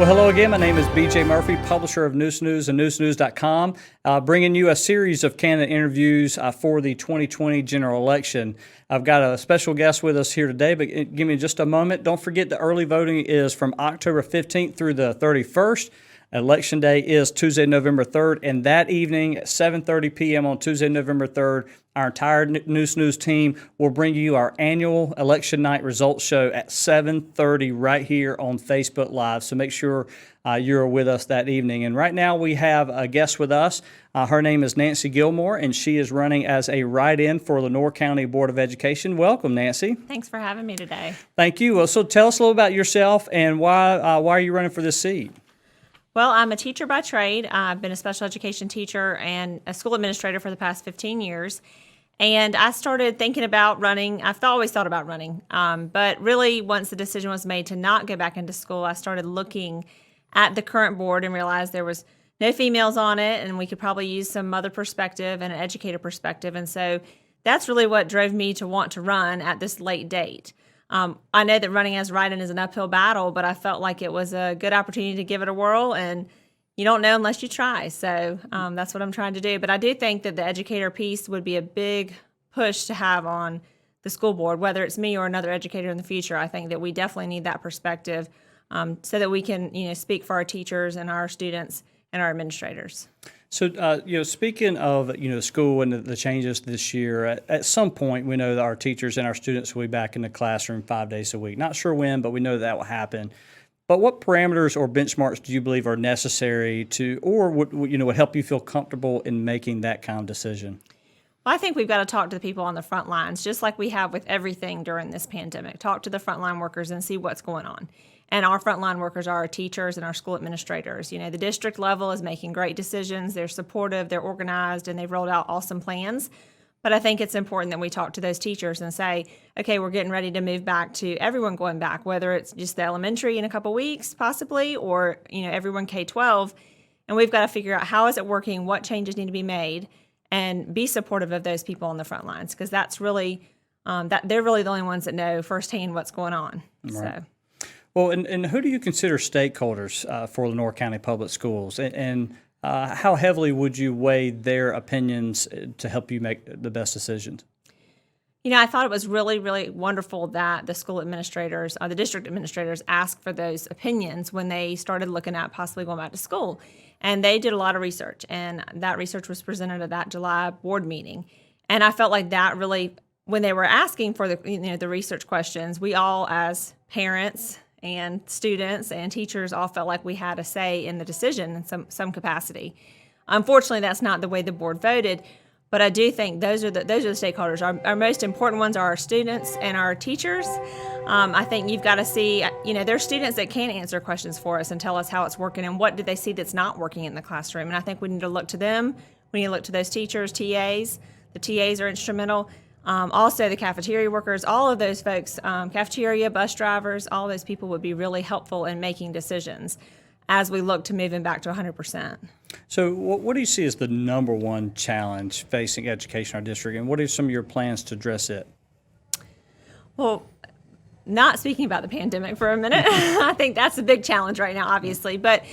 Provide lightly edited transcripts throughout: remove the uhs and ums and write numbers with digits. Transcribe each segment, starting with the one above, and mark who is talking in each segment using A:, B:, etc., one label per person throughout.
A: Well, hello again. My name is BJ Murphy, publisher of Neuse News and NeuseNews.com, bringing you a series of candidate interviews for the 2020 general election. I've got a special guest with us here today, but give me just a moment. Don't forget the early voting is from October 15th through the 31st. Election day is Tuesday, November 3rd, and that evening at 7:30 p.m. on Tuesday, November 3rd, our entire Neuse News team will bring you our annual election night results show at 7:30 right here on Facebook Live. So make sure you're with us that evening. And right now we have a guest with us. Her name is Nancy Gilmore, and she is running as a write-in for Lenoir County Board of Education. Welcome, Nancy.
B: Thanks for having me today.
A: Thank you. Well, so tell us a little about yourself and why are you running for this seat?
B: Well, I'm a teacher by trade. I've been a special education teacher and a school administrator for the past 15 years. And I started thinking about running. I've always thought about running. But really, once the decision was made to not go back into school, I started looking at the current board and realized there was no females on it, and we could probably use some mother perspective and an educator perspective. And so that's really what drove me to want to run at this late date. I know that running as write-in is an uphill battle, but I felt like it was a good opportunity to give it a whirl, and you don't know unless you try. So that's what I'm trying to do. But I do think that the educator piece would be a big push to have on the school board, whether it's me or another educator in the future. I think that we definitely need that perspective so that we can, speak for our teachers and our students and our administrators.
A: So, speaking of, school and the changes this year, at some point we know that our teachers and our students will be back in the classroom 5 days a week. Not sure when, but we know that will happen. But what parameters or benchmarks do you believe are necessary would help you feel comfortable in making that kind of decision?
B: Well, I think we've got to talk to the people on the front lines, just like we have with everything during this pandemic. Talk to the frontline workers and see what's going on. And our frontline workers are our teachers and our school administrators. The district level is making great decisions. They're supportive, they're organized, and they've rolled out awesome plans. But I think it's important that we talk to those teachers and say, okay, we're getting ready to move back to everyone going back, whether it's just the elementary in a couple weeks, possibly, or everyone K-12. And we've got to figure out how is it working, what changes need to be made, and be supportive of those people on the front lines, because that's really they're really the only ones that know firsthand what's going on.
A: Right.
B: So.
A: Well, and who do you consider stakeholders for Lenoir County Public Schools? And how heavily would you weigh their opinions to help you make the best decisions?
B: I thought it was really, really wonderful that the school administrators, the district administrators, asked for those opinions when they started looking at possibly going back to school. And they did a lot of research, and that research was presented at that July board meeting. And I felt like that really, when they were asking for the research questions, we all as parents and students and teachers all felt like we had a say in the decision in some capacity. Unfortunately, that's not the way the board voted, but I do think those are the stakeholders. Our most important ones are our students and our teachers. I think you've got to see, there's students that can answer questions for us and tell us how it's working and what do they see that's not working in the classroom. And I think we need to look to them. We need to look to those teachers, TAs. The TAs are instrumental. Also, the cafeteria workers, all of those folks, cafeteria, bus drivers, all those people would be really helpful in making decisions as we look to moving back to 100%.
A: So what do you see as the number one challenge facing education in our district, and what are some of your plans to address it?
B: Well, not speaking about the pandemic for a minute, I think that's a big challenge right now, obviously, but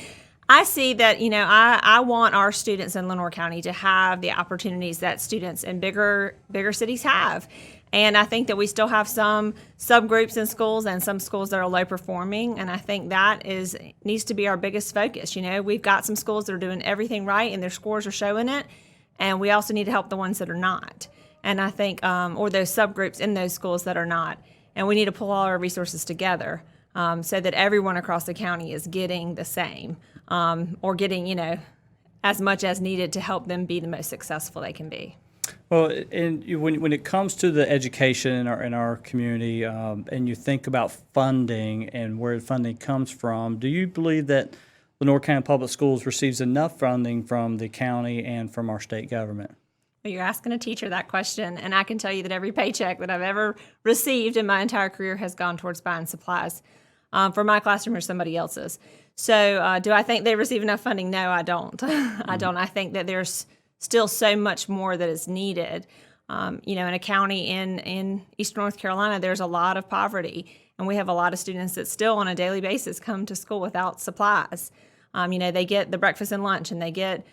B: I see that, I want our students in Lenoir County to have the opportunities that students in bigger cities have. And I think that we still have some subgroups in schools and some schools that are low performing. And I think that needs to be our biggest focus. We've got some schools that are doing everything right and their scores are showing it. And we also need to help the ones that are not. And I think, or those subgroups in those schools that are not. And we need to pull all our resources together so that everyone across the county is getting the same. Or getting, as much as needed to help them be the most successful they can be.
A: Well, and when it comes to the education in our community, and you think about funding and where funding comes from, do you believe that Lenoir County Public Schools receives enough funding from the county and from our state government?
B: Well, you're asking a teacher that question, and I can tell you that every paycheck that I've ever received in my entire career has gone towards buying supplies for my classroom or somebody else's. So do I think they receive enough funding? No, I don't. I don't. I think that there's still so much more that is needed. In a county in Eastern North Carolina, there's a lot of poverty, and we have a lot of students that still on a daily basis come to school without supplies. They get the breakfast and lunch, and they get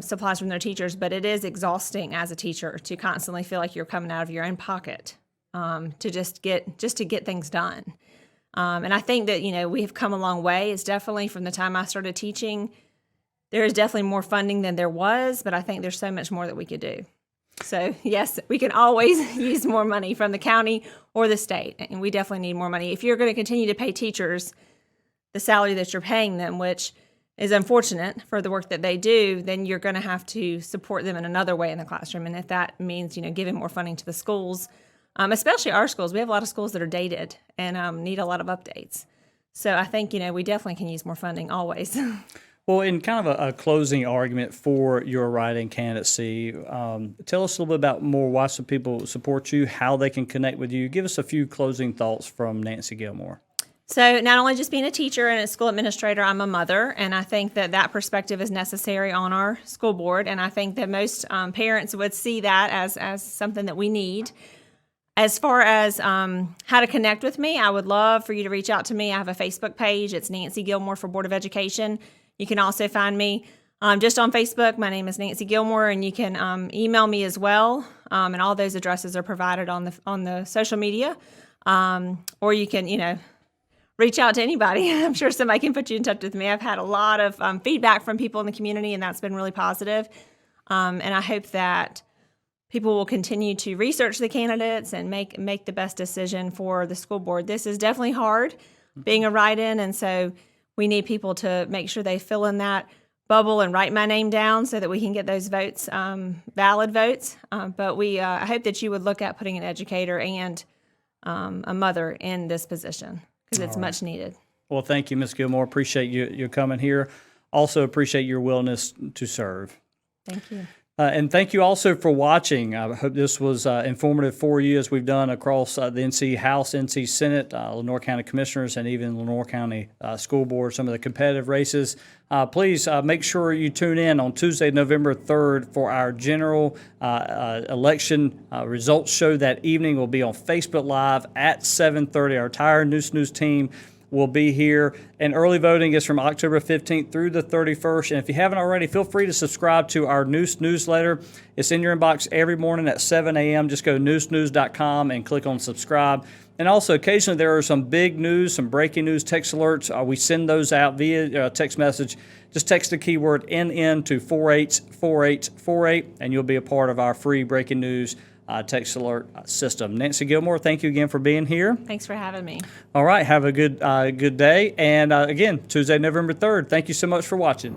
B: supplies from their teachers, but it is exhausting as a teacher to constantly feel like you're coming out of your own pocket to get things done. And I think that, we have come a long way. It's definitely from the time I started teaching, there is definitely more funding than there was, but I think there's so much more that we could do. So, yes, we can always use more money from the county or the state, and we definitely need more money. If you're going to continue to pay teachers the salary that you're paying them, which is unfortunate for the work that they do, then you're going to have to support them in another way in the classroom. And if that means, giving more funding to the schools, especially our schools, we have a lot of schools that are dated and need a lot of updates. So I think, we definitely can use more funding always.
A: Well, in kind of a closing argument for your writing candidacy, tell us a little bit about more why some people support you, how they can connect with you. Give us a few closing thoughts from Nancy Gilmore.
B: So not only just being a teacher and a school administrator, I'm a mother, and I think that perspective is necessary on our school board, and I think that most parents would see that as something that we need. As far as how to connect with me, I would love for you to reach out to me. I have a Facebook page. It's Nancy Gilmore for Board of Education. You can also find me just on Facebook. My name is Nancy Gilmore, and you can email me as well. And all those addresses are provided on the social media. Or you can, reach out to anybody. I'm sure somebody can put you in touch with me. I've had a lot of feedback from people in the community, and that's been really positive. And I hope that people will continue to research the candidates and make the best decision for the school board. This is definitely hard, being a write-in, and so we need people to make sure they fill in that bubble and write my name down so that we can get those votes, valid votes. But I hope that you would look at putting an educator and a mother in this position because it's much needed.
A: Well, thank you, Ms. Gilmore. Appreciate you coming here. Also appreciate your willingness to serve.
B: Thank you.
A: And thank you also for watching. I hope this was informative for you as we've done across the NC House, NC Senate, Lenoir County Commissioners, and even Lenoir County School Board, some of the competitive races. Please make sure you tune in on Tuesday, November 3rd for our general election results show that evening. Will be on Facebook Live at 7:30. Our entire Neuse team will be here, and early voting is from October 15th through the 31st. And if you haven't already, feel free to subscribe to our Neuse newsletter. It's in your inbox every morning at 7 a.m. Just go to neusenews.com and click on subscribe. And also, occasionally there are some big news, some breaking news text alerts. We send those out via text message. Just text the keyword NN to 484848, and you'll be a part of our free breaking news text alert system. Nancy Gilmore, thank you again for being here.
B: Thanks for having me.
A: All right, have a good day. And again, Tuesday, November 3rd. Thank you so much for watching.